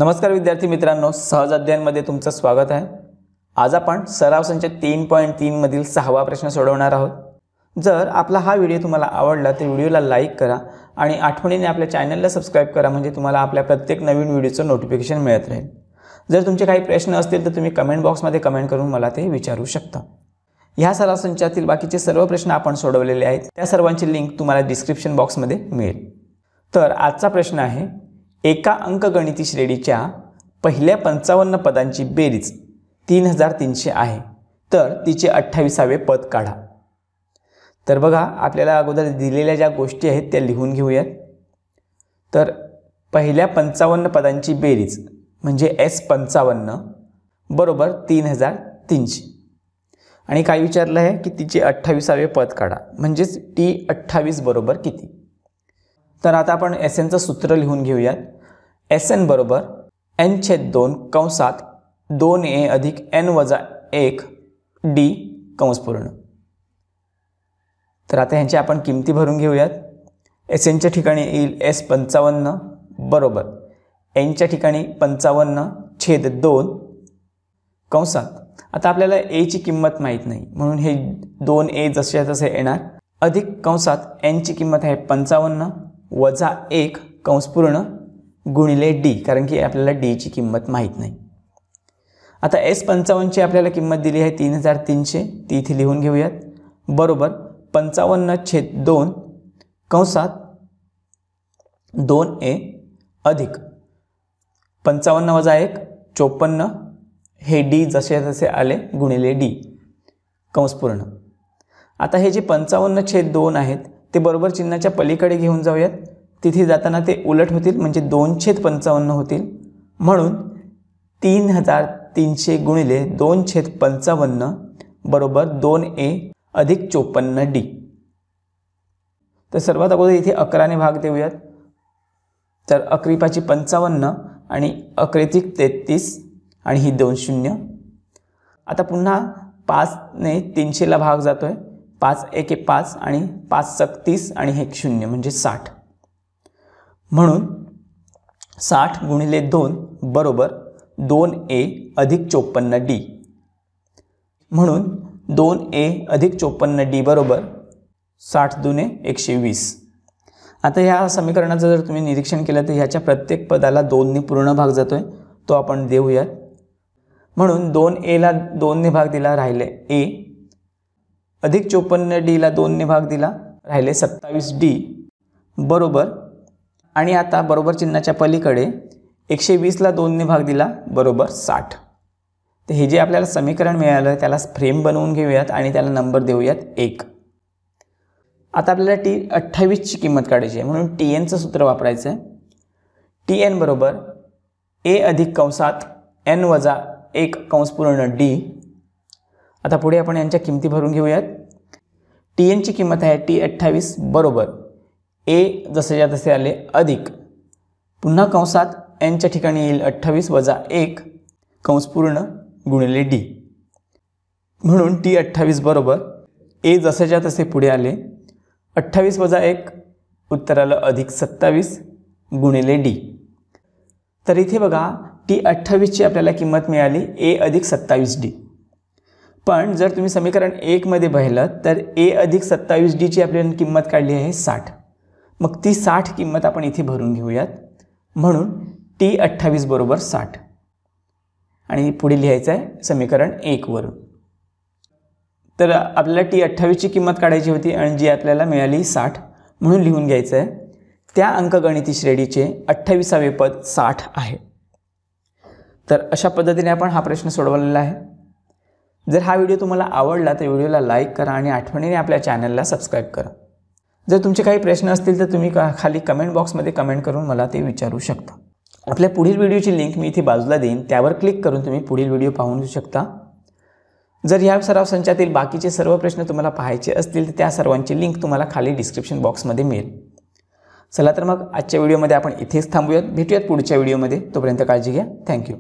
नमस्कार विद्यार्थी मित्रांनो, सहज अध्ययनमध्ये तुमचं स्वागत आहे। आज आपण सराव संच 3.3 मधील 6वा प्रश्न सोडवणार आहोत। जर आपला हा व्हिडिओ तुम्हाला आवडला तर व्हिडिओला लाईक करा आणि आठवणीने आपल्या चॅनलला सबस्क्राइब करा, म्हणजे तुम्हाला आपल्या प्रत्येक नवीन व्हिडिओचं नोटिफिकेशन मिळत राहील। जर तुमचे काही प्रश्न असतील तर तुम्ही कमेंट बॉक्समध्ये कमेंट करून मला ते विचारू शकता। ह्या सराव संचातील बाकीचे सर्व प्रश्न आपण सोडवलेले आहेत, त्या सर्वांची लिंक तुम्हाला डिस्क्रिप्शन बॉक्समध्ये मिळेल। तर आजचा प्रश्न आहे, एका अंकगणिती श्रेणीच्या पहिल्या 55 पदांची बेरीज 3300 आहे, तर तिचे 28वे पद काढा। तर बघा, आपल्याला अगोदर दिलेल्या ज्या गोष्टी आहेत त्या लिहून घेऊयात। तर पहिल्या 55 पदांची बेरीज म्हणजे S55 बरोबर 3300 आणि काय विचारलं आहे की तिचे 28वे पद काढा, म्हणजेच T28 बरोबर किती। तर आता आपण SN चं सूत्र लिहून घेऊयात। SN बरोबर n/2 कंसात 2a अधिक n वजा 1 d कंस पूर्ण। तर आता ह्यांची आपण किमती भरून घेऊयात। SN च्या ठिकाणी येईल S55 बरोबर n च्या ठिकाणी 55/2 कंसात। आता आपल्याला a ची किंमत माहित नाही, म्हणून हे 2a जसे तसे येणार, अधिक कंसात n ची किंमत आहे 55 वजा 1 कंस पूर्ण गुणिले d, कारण की आपल्याला d ची किंमत माहित नाही। आता S55 ची आपल्याला किंमत दिली आहे 3300, ती इथे लिहून घेऊयात, बरोबर 55/2 कंसात 2a अधिक 55 वजा 1 54, हे d जसे तसे आले गुणिले d कंस पूर्ण। आता हे जे 55/2 आहेत ते बरोबर चिन्हाच्या पलीकडे घेऊन जाऊयात, तिथे जाताना ते उलट होतील, म्हणजे 2/55 होतील, म्हणून 3300 गुणिले 2/55 बरोबर 2a अधिक 54d। तर सर्वात अगोदर इथे 11 ने भाग देऊयात। तर 11 55 आणि 11 33 आणि ही 2 शून्य। आता पुन्हा 5 ने 300 ला भाग जातोय, 5 1 5 आणि 5 30 आणि हे 0 म्हणजे 60, म्हणून 60 गुणिले 2 बरोबर 2a अधिक 54d, म्हणून 2a अधिक 54d बरोबर 60 दुने 120। आता ह्या समीकरणाचं जर तुम्ही निरीक्षण केलं तर ह्याच्या प्रत्येक पदाला 2 ने पूर्ण भाग जातोय, तो आपण देऊयात। म्हणून 2a ला 2 ने भाग दिला, राहिले a, अधिक 54d ला 2 ने भाग दिला, राहिले 27d बरोबर, आणि आता बरोबर चिन्हाच्या पलीकडे 120 ला 2 ने भाग दिला, बरोबर 60। तर हे जे आपल्याला समीकरण मिळालं त्याला फ्रेम बनवून घेऊयात आणि त्याला नंबर देऊयात 1। आता आपल्याला T28 ची किंमत काढायची आहे, म्हणून TN चं सूत्र वापरायचं आहे। TN बरोबर a अधिक कंसात n वजा 1 कंस पूर्ण d। आता पुढे आपण यांच्या किमती भरून घेऊयात। TN ची किंमत आहे T28 बरोबर a जसेच्या तसे आले, अधिक पुन्हा कंसात n च्या ठिकाणी येईल 28 वजा 1 कंस पूर्ण गुणिले d, म्हणून T28 बरोबर a जसेच्या तसे पुढे आले, 28 वजा 1 उत्तर आलं अधिक 27 गुणिले d। तर इथे बघा, T28 ची आपल्याला किंमत मिळाली a अधिक 27d, पण जर तुम्ही समीकरण 1 मध्ये पाहिलं तर a अधिक 27d ची आपल्याला किंमत काढली आहे 60, मग ती 60 किंमत आपण इथे भरून घेऊयात, म्हणून T28 बरोबर 60 आणि पुढे लिहायचं आहे समीकरण 1 वरून। तर आपल्याला T28 ची किंमत काढायची होती आणि जी आपल्याला मिळाली 60, म्हणून लिहून घ्यायचं आहे, त्या अंकगणिती श्रेणीचे 28वे पद 60 आहे। तर अशा पद्धतीने आपण हा प्रश्न सोडवलेला आहे। जर हा व्हिडिओ तुम्हाला आवडला तर व्हिडिओला लाईक करा आणि आठवणीने आपल्या चॅनलला सबस्क्राइब करा। जर तुमचे काही प्रश्न असतील तर तुम्ही खाली कमेंट बॉक्समध्ये कमेंट करून मला ते विचारू शकता। आपल्या पुढील व्हिडिओची लिंक मी इथे बाजूला देईन, त्यावर क्लिक करून तुम्ही पुढील व्हिडिओ पाहू शकता। जर या सराव संचातील बाकीचे सर्व प्रश्न तुम्हाला पाहायचे असतील तर त्या सर्वांची लिंक तुम्हाला खाली डिस्क्रिप्शन बॉक्समध्ये मिळेल। चला तर मग आजच्या व्हिडिओमध्ये आपण इथेच थांबूयात, भेटूयात पुढच्या व्हिडिओमध्ये, तोपर्यंत काळजी घ्या। थँक्यू।